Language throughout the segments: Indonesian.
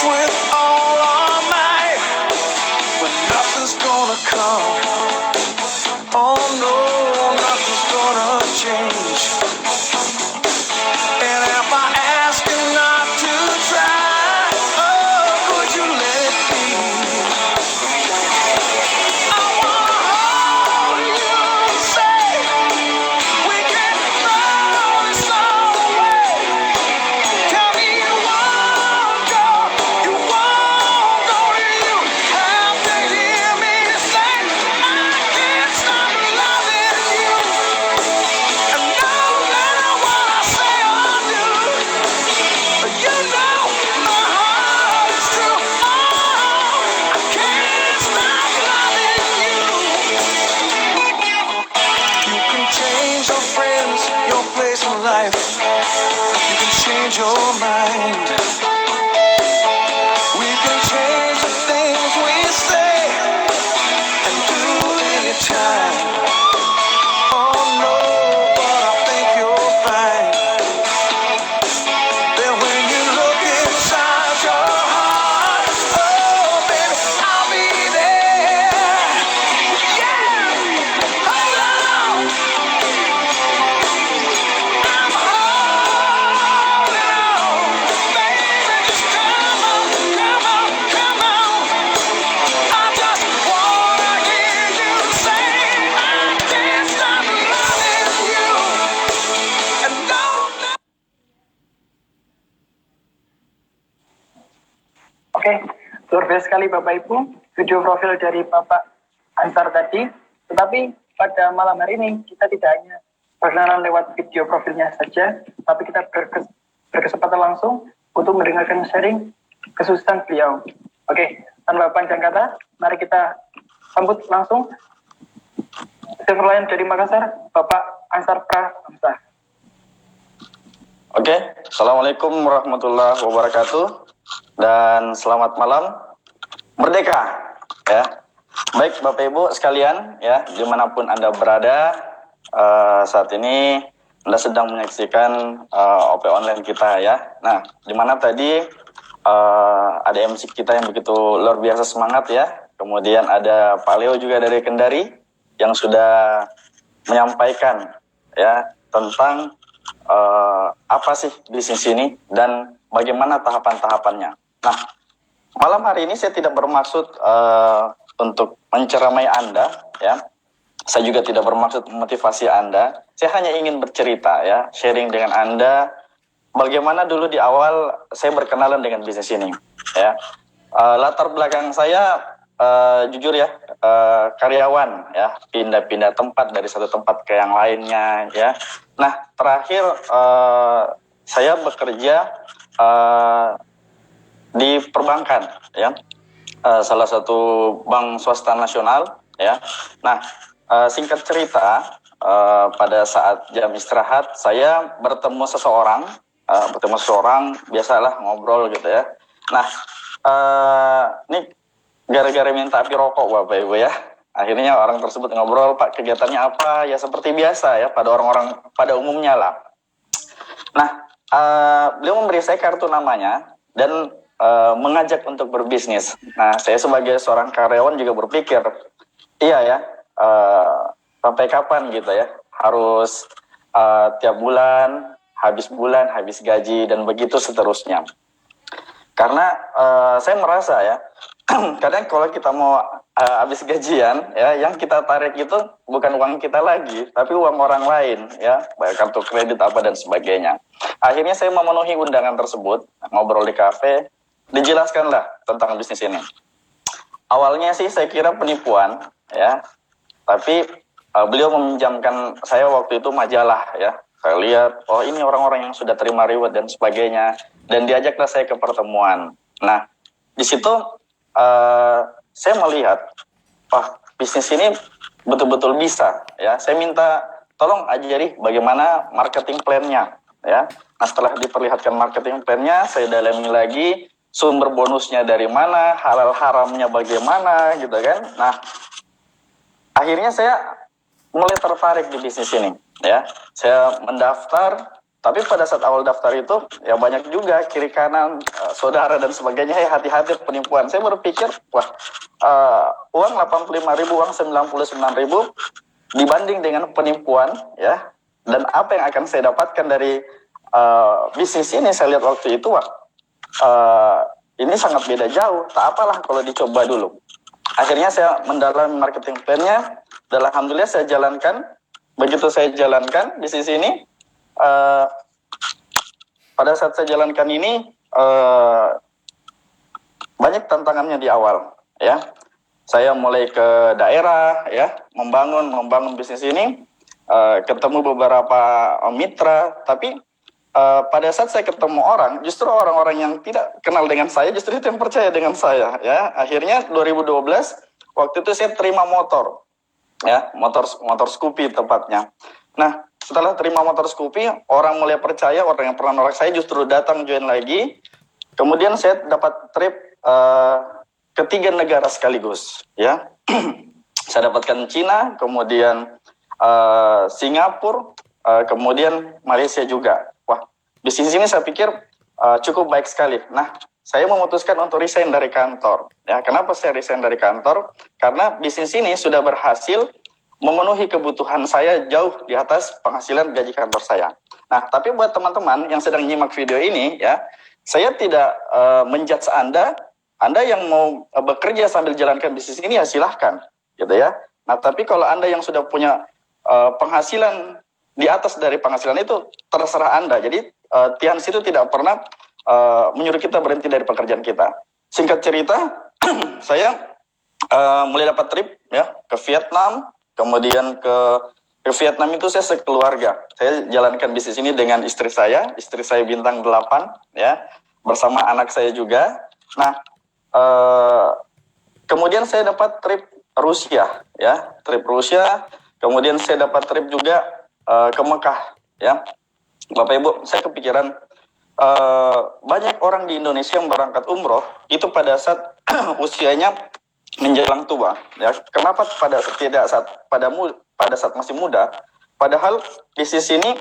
with all our might, but nothing's gonna come. Oh no, nothing's gonna change. And if I ask you not to try, oh, could you let it be? I wanna hold you and say we can throw this all away. Tell me you won't go, you won't go. You have to hear me say I can't stop loving you. And no matter what I say or do, you know my heart is true. Oh, I can't stop loving you. You can change your friends, your place in life. You can change your mind. We can change the things we say and do anytime. Oh no, but I think you'll find that when you look inside your heart, oh baby, I'll be there. Yeah, hold on, I'm holding on. Baby, just come on, come on, come on. I just wanna hear you say I can't stop loving you. And no. Oke, luar biasa sekali Bapak Ibu, video profil dari Bapak Ansar tadi. Tetapi pada malam hari ini kita tidak hanya perkenalan lewat video profilnya saja, tapi kita berkesempatan langsung untuk mendengarkan sharing kesusahan beliau. Oke, tanpa panjang kata, mari kita sambut langsung server lain dari Makassar, Bapak Ansar Prabangsa. Oke, Assalamualaikum warahmatullahi wabarakatuh dan selamat malam Merdeka ya. Baik Bapak Ibu sekalian ya, dimanapun Anda berada saat ini Anda sedang menyaksikan OP online kita ya. Nah, dimana tadi ada MC kita yang begitu luar biasa semangat ya. Kemudian ada Pak Leo juga dari Kendari yang sudah menyampaikan ya tentang apa sih bisnis ini dan bagaimana tahapan-tahapannya. Nah, malam hari ini saya tidak bermaksud untuk menceramai Anda ya. Saya juga tidak bermaksud memotivasi Anda. Saya hanya ingin bercerita ya, sharing dengan Anda bagaimana dulu di awal saya berkenalan dengan bisnis ini ya. Latar belakang saya jujur ya, karyawan ya, pindah-pindah tempat dari satu tempat ke yang lainnya ya. Nah, terakhir saya bekerja di perbankan ya, salah satu bank swasta nasional ya. Nah, singkat cerita, pada saat jam istirahat saya bertemu seseorang, biasalah ngobrol gitu ya. Nah, ini gara-gara minta api rokok Bapak Ibu ya. Akhirnya orang tersebut ngobrol, Pak kegiatannya apa? Ya seperti biasa ya pada orang-orang pada umumnya lah. Nah, beliau memberi saya kartu namanya dan mengajak untuk berbisnis. Nah, saya sebagai seorang karyawan juga berpikir, iya ya, sampai kapan gitu ya? Harus tiap bulan, habis gaji dan begitu seterusnya. Karena saya merasa ya, kadang kalau kita mau habis gajian ya, yang kita tarik itu bukan uang kita lagi, tapi uang orang lain ya, baik kartu kredit apa dan sebagainya. Akhirnya saya memenuhi undangan tersebut, ngobrol di kafe, dijelaskanlah tentang bisnis ini. Awalnya sih saya kira penipuan ya, tapi beliau meminjamkan saya waktu itu majalah ya. Saya lihat, oh ini orang-orang yang sudah terima reward dan sebagainya, dan diajaklah saya ke pertemuan. Nah, di situ saya melihat, wah bisnis ini betul-betul bisa ya. Saya minta tolong ajari bagaimana marketing plan-nya ya. Nah, setelah diperlihatkan marketing plan-nya, saya dalami lagi sumber bonusnya dari mana, halal haramnya bagaimana gitu kan. Nah, akhirnya saya mulai tertarik di bisnis ini ya. Saya mendaftar Tapi pada saat awal daftar itu ya banyak juga kiri kanan saudara dan sebagainya, hati-hati penipuan. Saya berpikir wah, uang 85.000, uang 99.000 dibanding dengan penipuan ya, dan apa yang akan saya dapatkan dari bisnis ini, saya lihat waktu itu wah, ini sangat beda jauh. Tak apalah kalau dicoba dulu. Akhirnya saya mendalami marketing plan-nya dan alhamdulillah saya jalankan. Begitu saya jalankan bisnis ini, pada saat saya jalankan ini banyak tantangannya di awal ya. Saya mulai ke daerah ya, membangun bisnis ini, ketemu beberapa mitra, tapi pada saat saya ketemu orang, justru orang-orang yang tidak kenal dengan saya, justru itu yang percaya dengan saya ya. Akhirnya 2012 waktu itu saya terima motor ya, motor Scoopy tepatnya. Nah, setelah terima motor Scoopy, orang mulai percaya, orang yang pernah nolak saya justru datang join lagi. Kemudian saya dapat trip ke 3 negara sekaligus ya. Saya dapatkan Cina, kemudian Singapura, kemudian Malaysia juga. Wah, bisnis ini saya pikir cukup baik sekali. Nah, saya memutuskan untuk resign dari kantor. Ya, kenapa saya resign dari kantor? Karena bisnis ini sudah berhasil memenuhi kebutuhan saya jauh di atas penghasilan gaji kantor saya. Nah, tapi buat teman-teman yang sedang nyimak video ini ya, saya tidak menjudge Anda yang mau bekerja sambil jalankan bisnis ini ya silahkan, gitu ya. Nah, tapi kalau Anda yang sudah punya penghasilan di atas dari penghasilan itu, terserah Anda. Jadi Tians itu tidak pernah menyuruh kita berhenti dari pekerjaan kita. Singkat cerita, saya mulai dapat trip ya ke Vietnam, kemudian ke Vietnam itu saya sekeluarga. Saya jalankan bisnis ini dengan istri saya bintang 8 ya, bersama anak saya juga. Nah, kemudian saya dapat trip Rusia ya, kemudian saya dapat trip juga ke Mekah ya. Bapak Ibu, saya kepikiran banyak orang di Indonesia yang berangkat umroh itu pada saat usianya menjelang tua ya. Kenapa pada saat masih muda, padahal bisnis ini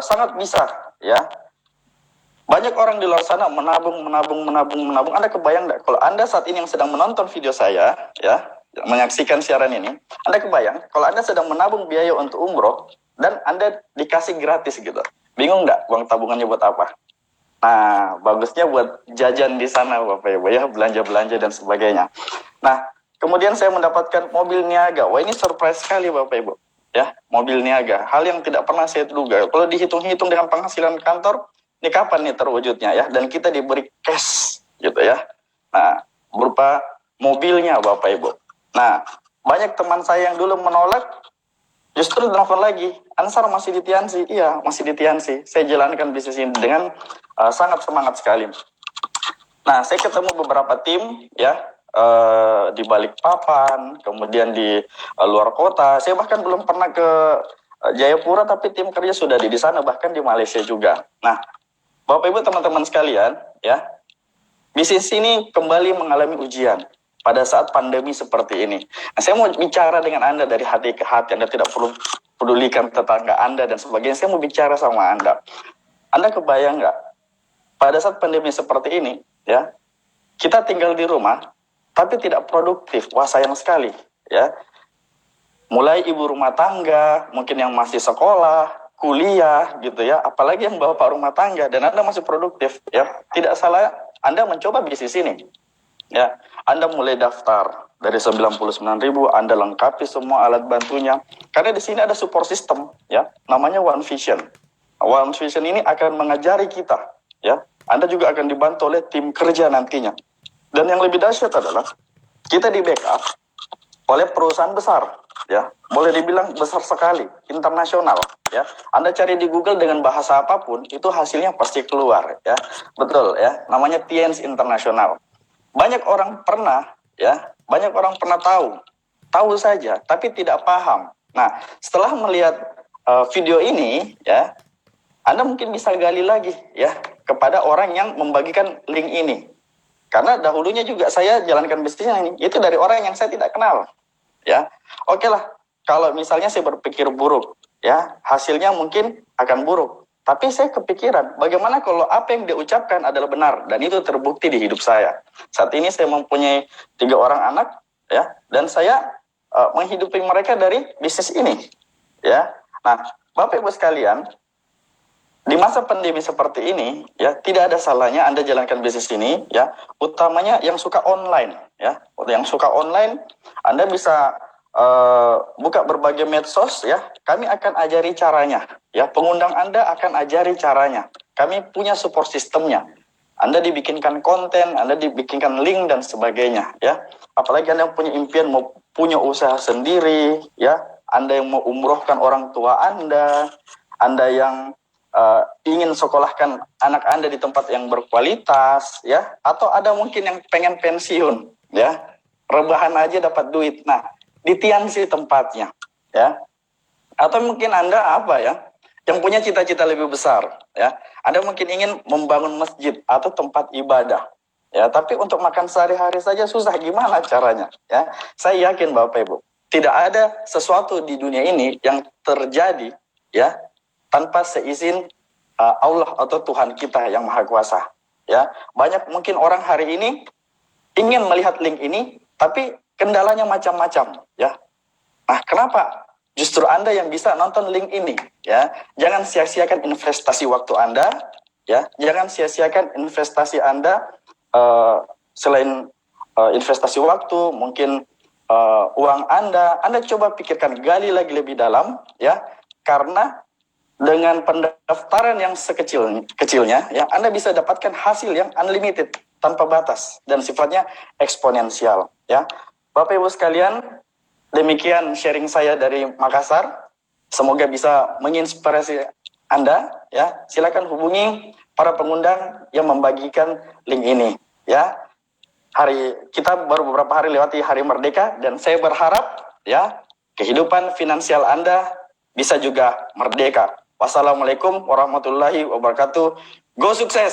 sangat bisa ya. Banyak orang di luar sana menabung. Anda kebayang nggak kalau Anda saat ini yang sedang menonton video saya ya, menyaksikan siaran ini, Anda kebayang kalau Anda sedang menabung biaya untuk umroh dan Anda dikasih gratis gitu. Bingung nggak uang tabungannya buat apa? Nah, bagusnya buat jajan di sana Bapak Ibu ya, belanja-belanja dan sebagainya. Nah, kemudian saya mendapatkan mobil niaga. Wah, ini surprise sekali Bapak Ibu. Ya, mobil niaga. Hal yang tidak pernah saya duga. Kalau dihitung-hitung dengan penghasilan kantor, ini kapan nih terwujudnya ya? Dan kita diberi cash gitu ya. Nah, berupa mobilnya Bapak Ibu. Nah, banyak teman saya yang dulu menolak, justru telepon lagi, Ansar masih di Tiansi? Iya, masih di Tiansi. Saya jalankan bisnis ini dengan sangat semangat sekali. Nah, saya ketemu beberapa tim ya, di Balikpapan, kemudian di luar kota. Saya bahkan belum pernah ke Jayapura, tapi tim kerja sudah di sana, bahkan di Malaysia juga. Nah, Bapak Ibu teman-teman sekalian, ya, bisnis ini kembali mengalami ujian pada saat pandemi seperti ini. Nah, saya mau bicara dengan Anda dari hati ke hati. Anda tidak perlu pedulikan tetangga Anda dan sebagainya. Saya mau bicara sama Anda. Anda kebayang nggak? Pada saat pandemi seperti ini, ya, kita tinggal di rumah, tapi tidak produktif. Wah, sayang sekali, ya. Mulai ibu rumah tangga, mungkin yang masih sekolah, kuliah gitu ya, apalagi yang bapak rumah tangga dan Anda masih produktif ya. Tidak salah Anda mencoba bisnis ini. Ya, Anda mulai daftar dari 99.000, Anda lengkapi semua alat bantunya. Karena di sini ada support system ya, namanya One Vision. One Vision ini akan mengajari kita ya. Anda juga akan dibantu oleh tim kerja nantinya. Dan yang lebih dahsyat adalah kita di backup oleh perusahaan besar ya, boleh dibilang besar sekali, internasional ya. Anda cari di Google dengan bahasa apapun itu hasilnya pasti keluar ya. Betul ya, namanya Tiens Internasional. Banyak orang pernah ya, banyak orang pernah tahu saja tapi tidak paham. Nah, setelah melihat video ini ya, Anda mungkin bisa gali lagi ya kepada orang yang membagikan link ini. Karena dahulunya juga saya jalankan bisnisnya ini, itu dari orang yang saya tidak kenal. Ya, oke lah. Kalau misalnya saya berpikir buruk, ya hasilnya mungkin akan buruk. Tapi saya kepikiran, bagaimana kalau apa yang dia ucapkan adalah benar dan itu terbukti di hidup saya. Saat ini saya mempunyai 3 orang anak, ya, dan saya menghidupi mereka dari bisnis ini, ya. Nah, Bapak Ibu sekalian, di masa pandemi seperti ini, ya, tidak ada salahnya Anda jalankan bisnis ini, ya, utamanya yang suka online, ya, yang suka online, Anda bisa buka berbagai medsos, ya, kami akan ajari caranya, ya, pengundang Anda akan ajari caranya, kami punya support sistemnya, Anda dibikinkan konten, Anda dibikinkan link dan sebagainya, ya, apalagi Anda punya impian mau punya usaha sendiri, ya, Anda yang mau umrohkan orang tua Anda yang ingin sekolahkan anak Anda di tempat yang berkualitas, ya, atau ada mungkin yang pengen pensiun, ya, rebahan aja dapat duit. Nah, di Tianxi tempatnya, ya. Atau mungkin Anda apa ya, yang punya cita-cita lebih besar, ya. Anda mungkin ingin membangun masjid atau tempat ibadah, ya. Tapi untuk makan sehari-hari saja susah, gimana caranya, ya? Saya yakin Bapak Ibu, tidak ada sesuatu di dunia ini yang terjadi, ya, tanpa seizin Allah atau Tuhan kita yang Maha Kuasa, ya. Banyak mungkin orang hari ini ingin melihat link ini, tapi kendalanya macam-macam, ya. Nah, kenapa? Justru Anda yang bisa nonton link ini, ya. Jangan sia-siakan investasi waktu Anda, ya. Jangan sia-siakan investasi Anda selain investasi waktu, mungkin uang Anda coba pikirkan, gali lagi lebih dalam, ya. Karena dengan pendaftaran yang sekecilnya, ya, Anda bisa dapatkan hasil yang unlimited, tanpa batas dan sifatnya eksponensial, ya. Bapak Ibu sekalian, demikian sharing saya dari Makassar. Semoga bisa menginspirasi Anda, ya. Silakan hubungi para pengundang yang membagikan link ini, ya. Kita baru beberapa hari lewati Hari Merdeka dan saya berharap, ya, kehidupan finansial Anda bisa juga merdeka. Wassalamualaikum warahmatullahi wabarakatuh. Go sukses!